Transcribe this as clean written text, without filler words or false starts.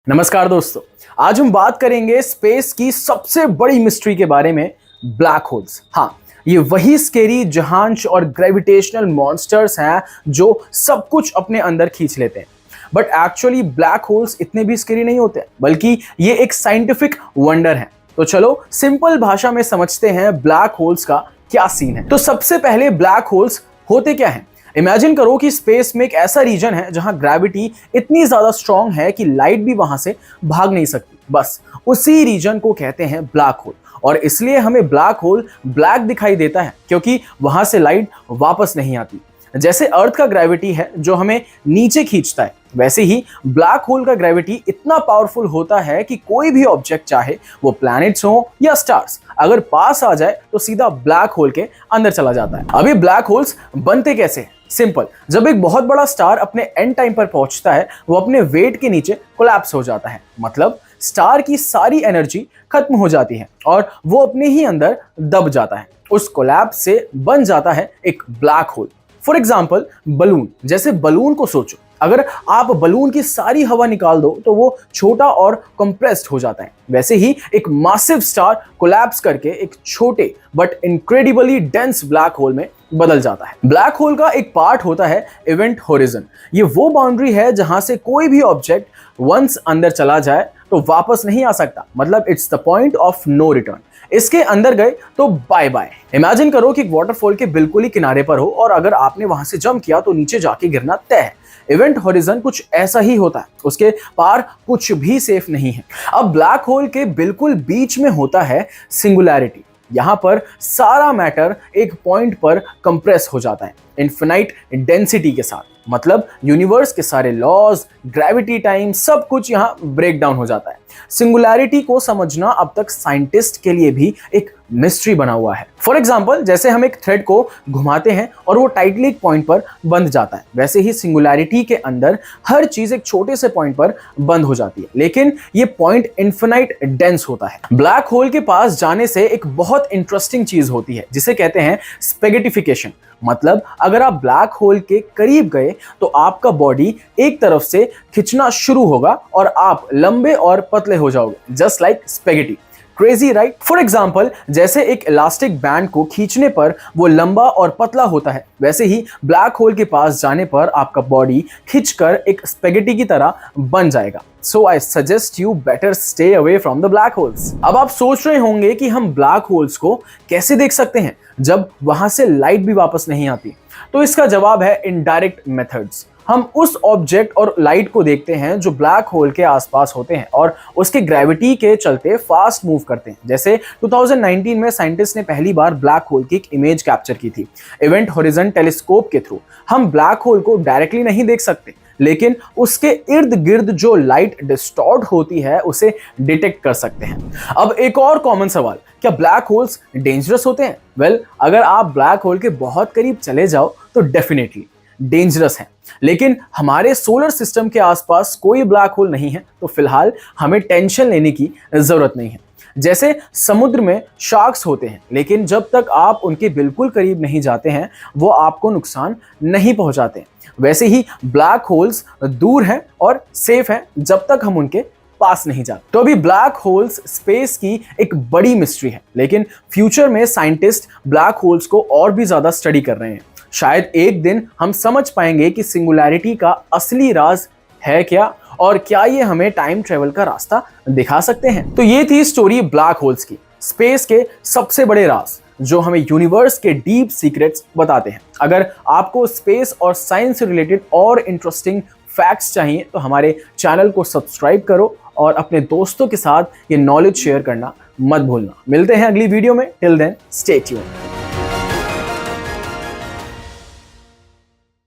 नमस्कार दोस्तों। आज हम बात करेंगे स्पेस की सबसे बड़ी मिस्ट्री के बारे में, ब्लैक होल्स। हाँ, ये वही स्केरी जहांश और ग्रेविटेशनल मॉन्स्टर्स हैं जो सब कुछ अपने अंदर खींच लेते हैं। बट एक्चुअली ब्लैक होल्स इतने भी स्केरी नहीं होते, बल्कि ये एक साइंटिफिक वंडर है। तो चलो सिंपल भाषा में समझते हैं ब्लैक होल्स का क्या सीन है। तो सबसे पहले ब्लैक होल्स होते क्या हैं? इमेजिन करो कि स्पेस में एक ऐसा रीजन है जहां ग्रेविटी इतनी ज्यादा स्ट्रांग है कि लाइट भी वहां से भाग नहीं सकती। बस उसी रीजन को कहते हैं ब्लैक होल। और इसलिए हमें ब्लैक होल ब्लैक दिखाई देता है क्योंकि वहां से लाइट वापस नहीं आती। जैसे अर्थ का ग्रेविटी है जो हमें नीचे खींचता है, वैसे ही ब्लैक होल का ग्रेविटी इतना पावरफुल होता है कि कोई भी ऑब्जेक्ट, चाहे वो प्लैनेट्स हो या स्टार्स, अगर पास आ जाए तो सीधा ब्लैक होल के अंदर चला जाता है। अभी ब्लैक होल्स बनते कैसे? सिंपल, जब एक बहुत बड़ा स्टार अपने एंड टाइम पर पहुंचता है, वो अपने वेट के नीचे कोलैप्स हो जाता है। मतलब स्टार की सारी एनर्जी खत्म हो जाती है और वो अपने ही अंदर दब जाता है। उस कोलैप्स से बन जाता है एक black hole. For example, balloon. जैसे बलून को सोचो, अगर आप बलून की सारी हवा निकाल दो तो वो छोटा और कंप्रेस्ड हो जाता है। वैसे ही एक मासिव स्टार कोलैप्स करके एक छोटे but incredibly dense black hole में बदल जाता है। ब्लैक होल का एक पार्ट होता है इवेंट होरिजन। ये वो बाउंड्री है जहां से कोई भी ऑब्जेक्ट वंस अंदर चला जाए तो वापस नहीं आ सकता। मतलब it's the point of no return. इसके अंदर गए तो बाय बाय। इमेजिन करो कि एक वाटरफॉल के बिल्कुल ही किनारे पर हो और अगर आपने वहां से जंप किया तो नीचे जाके गिरना तय है। इवेंट होरिजन कुछ ऐसा ही होता है, उसके पार कुछ भी सेफ नहीं है। अब ब्लैक होल के बिल्कुल बीच में होता है सिंगुलैरिटी। यहां पर सारा मैटर एक पॉइंट पर कंप्रेस हो जाता है इनफिनाइट डेंसिटी के साथ। मतलब यूनिवर्स के सारे लॉज, ग्रेविटी, टाइम, सब कुछ यहां ब्रेक डाउन हो जाता है। सिंगुलैरिटी को समझना अब तक साइंटिस्ट के लिए भी एक मिस्ट्री बना हुआ है। फॉर एग्जाम्पल, जैसे हम एक थ्रेड को घुमाते हैं और वो टाइटली एक पॉइंट पर बंध जाता है, वैसे ही सिंगुलैरिटी के अंदर हर चीज एक छोटे से पॉइंट पर बंद हो जाती है, लेकिन ये पॉइंट इनफिनाइट डेंस होता है। ब्लैक होल के पास जाने से एक बहुत इंटरेस्टिंग चीज होती है जिसे कहते हैं स्पेगेटिफिकेशन। मतलब अगर आप ब्लैक होल के करीब गए तो आपका बॉडी एक तरफ से खिंचना शुरू होगा और आप लंबे और पतले हो जाओगे, just like spaghetti. Crazy right? For example, जैसे एक इलास्टिक बैंड को खींचने पर वो लंबा और पतला होता है, वैसे ही ब्लैक होल के पास जाने पर आपका बॉडी खिंचकर एक स्पेगेटी की तरह बन जाएगा। So I suggest you better stay away from the black holes। अब आप सोच रहे होंगे कि हम ब्लैक होल्स को कैसे देख सकते हैं जब वहां से लाइट भी वापस नहीं आती। तो इसका जवाब है इनडायरेक्ट मेथड्स। हम उस ऑब्जेक्ट और लाइट को देखते हैं जो ब्लैक होल के आसपास होते हैं और उसके ग्रेविटी के चलते फास्ट मूव करते हैं। जैसे 2019 में साइंटिस्ट ने पहली बार ब्लैक होल की एक इमेज कैप्चर की थी इवेंट होरिजन टेलीस्कोप के थ्रू। हम ब्लैक होल को डायरेक्टली नहीं देख सकते, लेकिन उसके इर्द गिर्द जो लाइट डिस्टॉर्ट होती है उसे डिटेक्ट कर सकते हैं। अब एक और कॉमन सवाल, क्या ब्लैक होल्स डेंजरस होते हैं? वेल, अगर आप ब्लैक होल के बहुत करीब चले जाओ तो डेफिनेटली डेंजरस है, लेकिन हमारे सोलर सिस्टम के आसपास कोई ब्लैक होल नहीं है तो फिलहाल हमें टेंशन लेने की जरूरत नहीं है। जैसे समुद्र में शार्क्स होते हैं, लेकिन जब तक आप उनके बिल्कुल करीब नहीं जाते हैं वो आपको नुकसान नहीं पहुंचाते। वैसे ही ब्लैक होल्स दूर हैं और सेफ हैं जब तक हम उनके पास नहीं जाते। तो अभी ब्लैक होल्स स्पेस की एक बड़ी मिस्ट्री है, लेकिन फ्यूचर में साइंटिस्ट ब्लैक होल्स को और भी ज्यादा स्टडी कर रहे हैं। शायद एक दिन हम समझ पाएंगे कि सिंगुलैरिटी का असली राज है क्या और क्या ये हमें टाइम ट्रेवल का रास्ता दिखा सकते हैं। तो ये थी स्टोरी ब्लैक होल्स की, स्पेस के सबसे बड़े राज जो हमें यूनिवर्स के डीप सीक्रेट्स बताते हैं। अगर आपको स्पेस और साइंस से रिलेटेड और इंटरेस्टिंग फैक्ट्स चाहिए तो हमारे चैनल को सब्सक्राइब करो और अपने दोस्तों के साथ ये नॉलेज शेयर करना मत भूलना। मिलते हैं अगली वीडियो में। Till then stay tuned.